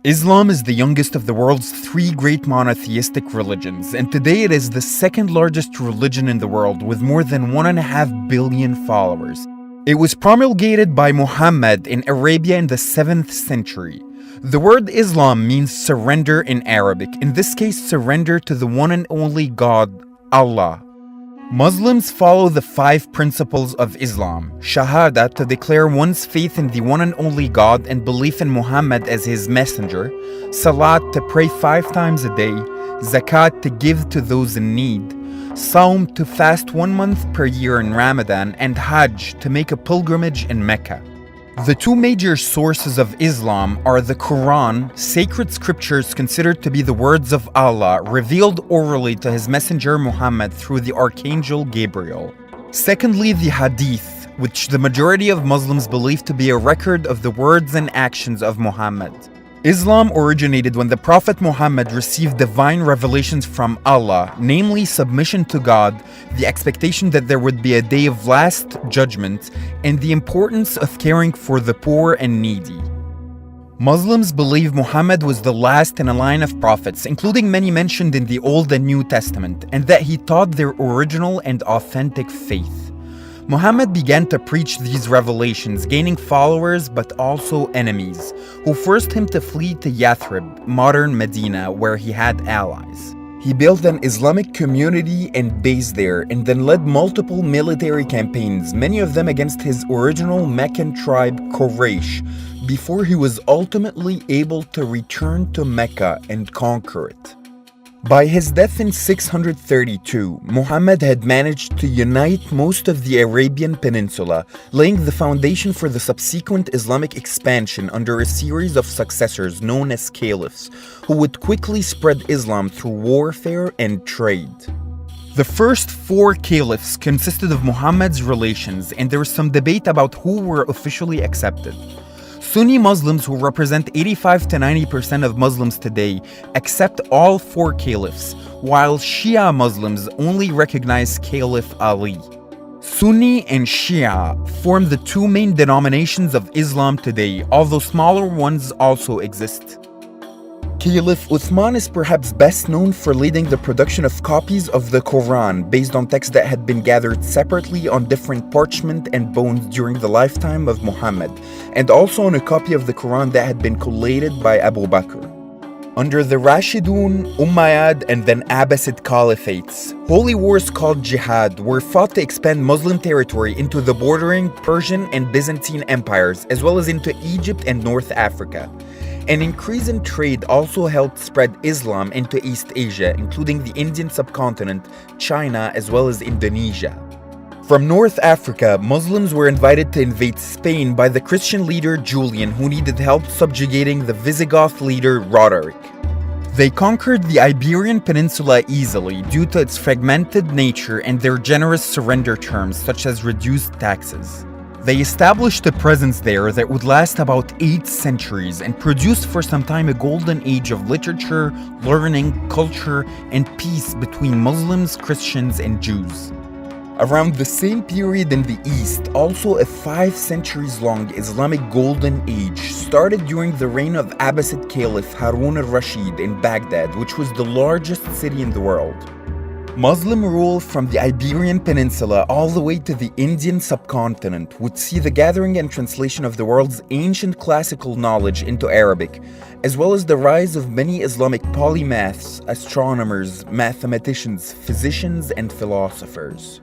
Islam is the youngest of the world's three great monotheistic religions, and today it is the second largest religion in the world with more than 1.5 billion followers. It was promulgated by Muhammad in Arabia in the 7th century. The word Islam means surrender in Arabic, in this case, surrender to the one and only God, Allah. Muslims follow the 5 principles of Islam: Shahada, to declare one's faith in the one and only God and belief in Muhammad as his messenger; Salat, to pray 5 times a day; Zakat, to give to those in need; Sawm, to fast 1 month per year in Ramadan; and Hajj, to make a pilgrimage in Mecca. The 2 major sources of Islam are the Quran, sacred scriptures considered to be the words of Allah, revealed orally to his messenger Muhammad through the archangel Gabriel. Secondly, the Hadith, which the majority of Muslims believe to be a record of the words and actions of Muhammad. Islam originated when the Prophet Muhammad received divine revelations from Allah, namely submission to God, the expectation that there would be a day of last judgment, and the importance of caring for the poor and needy. Muslims believe Muhammad was the last in a line of prophets, including many mentioned in the Old and New Testament, and that he taught their original and authentic faith. Muhammad began to preach these revelations, gaining followers but also enemies, who forced him to flee to Yathrib, modern Medina, where he had allies. He built an Islamic community and base there, and then led multiple military campaigns, many of them against his original Meccan tribe Quraysh, before he was ultimately able to return to Mecca and conquer it. By his death in 632, Muhammad had managed to unite most of the Arabian Peninsula, laying the foundation for the subsequent Islamic expansion under a series of successors known as caliphs, who would quickly spread Islam through warfare and trade. The first 4 caliphs consisted of Muhammad's relations, and there was some debate about who were officially accepted. Sunni Muslims, who represent 85 to 90% of Muslims today, accept all 4 caliphs, while Shia Muslims only recognize Caliph Ali. Sunni and Shia form the 2 main denominations of Islam today, although smaller ones also exist. Caliph Uthman is perhaps best known for leading the production of copies of the Quran based on texts that had been gathered separately on different parchment and bones during the lifetime of Muhammad, and also on a copy of the Quran that had been collated by Abu Bakr. Under the Rashidun, Umayyad, and then Abbasid caliphates, holy wars called jihad were fought to expand Muslim territory into the bordering Persian and Byzantine empires, as well as into Egypt and North Africa. An increase in trade also helped spread Islam into East Asia, including the Indian subcontinent, China, as well as Indonesia. From North Africa, Muslims were invited to invade Spain by the Christian leader Julian, who needed help subjugating the Visigoth leader Roderick. They conquered the Iberian Peninsula easily due to its fragmented nature and their generous surrender terms, such as reduced taxes. They established a presence there that would last about 8 centuries and produced for some time a golden age of literature, learning, culture, and peace between Muslims, Christians, and Jews. Around the same period in the East, also a 5 centuries long Islamic Golden Age started during the reign of Abbasid Caliph Harun al-Rashid in Baghdad, which was the largest city in the world. Muslim rule from the Iberian Peninsula all the way to the Indian subcontinent would see the gathering and translation of the world's ancient classical knowledge into Arabic, as well as the rise of many Islamic polymaths, astronomers, mathematicians, physicians, and philosophers.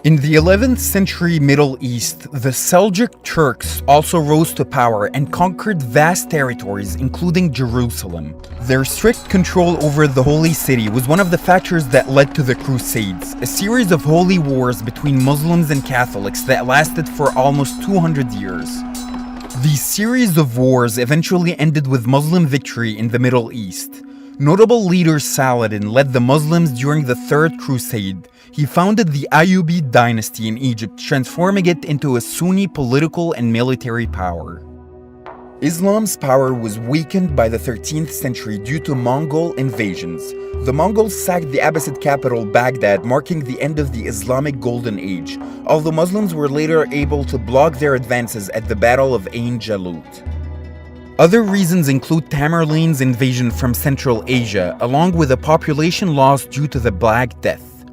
In the 11th century Middle East, the Seljuk Turks also rose to power and conquered vast territories, including Jerusalem. Their strict control over the Holy City was one of the factors that led to the Crusades, a series of holy wars between Muslims and Catholics that lasted for almost 200 years. These series of wars eventually ended with Muslim victory in the Middle East. Notable leader Saladin led the Muslims during the Third Crusade. He founded the Ayyubid dynasty in Egypt, transforming it into a Sunni political and military power. Islam's power was weakened by the 13th century due to Mongol invasions. The Mongols sacked the Abbasid capital Baghdad, marking the end of the Islamic Golden Age, although Muslims were later able to block their advances at the Battle of Ain Jalut. Other reasons include Tamerlane's invasion from Central Asia, along with a population loss due to the Black Death.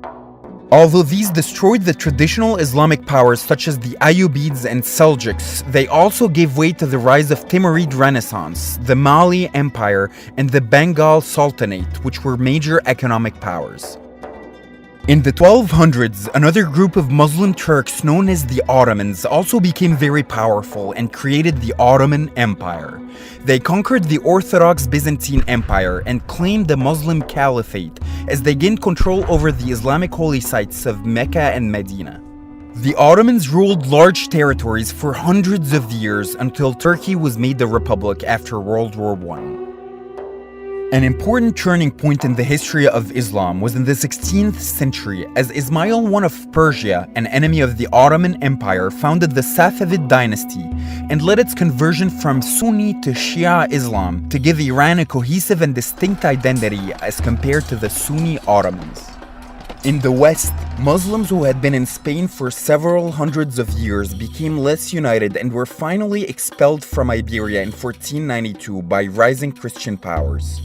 Although these destroyed the traditional Islamic powers such as the Ayyubids and Seljuks, they also gave way to the rise of Timurid Renaissance, the Mali Empire, and the Bengal Sultanate, which were major economic powers. In the 1200s, another group of Muslim Turks known as the Ottomans also became very powerful and created the Ottoman Empire. They conquered the Orthodox Byzantine Empire and claimed the Muslim Caliphate as they gained control over the Islamic holy sites of Mecca and Medina. The Ottomans ruled large territories for hundreds of years until Turkey was made a republic after World War I. An important turning point in the history of Islam was in the 16th century as Ismail I of Persia, an enemy of the Ottoman Empire, founded the Safavid dynasty and led its conversion from Sunni to Shia Islam to give Iran a cohesive and distinct identity as compared to the Sunni Ottomans. In the West, Muslims who had been in Spain for several hundreds of years became less united and were finally expelled from Iberia in 1492 by rising Christian powers.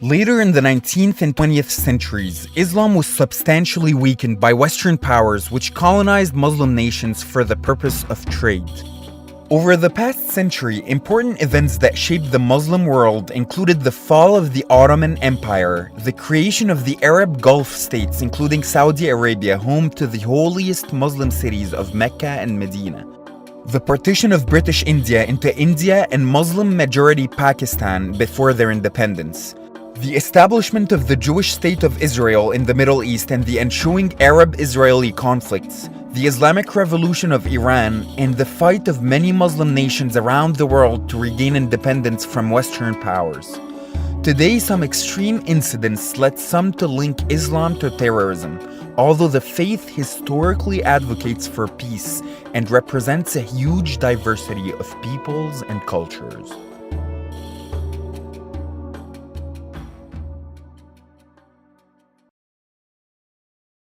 Later in the 19th and 20th centuries, Islam was substantially weakened by Western powers which colonized Muslim nations for the purpose of trade. Over the past century, important events that shaped the Muslim world included the fall of the Ottoman Empire, the creation of the Arab Gulf states including Saudi Arabia, home to the holiest Muslim cities of Mecca and Medina, the partition of British India into India and Muslim-majority Pakistan before their independence, the establishment of the Jewish state of Israel in the Middle East and the ensuing Arab-Israeli conflicts, the Islamic Revolution of Iran, and the fight of many Muslim nations around the world to regain independence from Western powers. Today, some extreme incidents led some to link Islam to terrorism, although the faith historically advocates for peace and represents a huge diversity of peoples and cultures.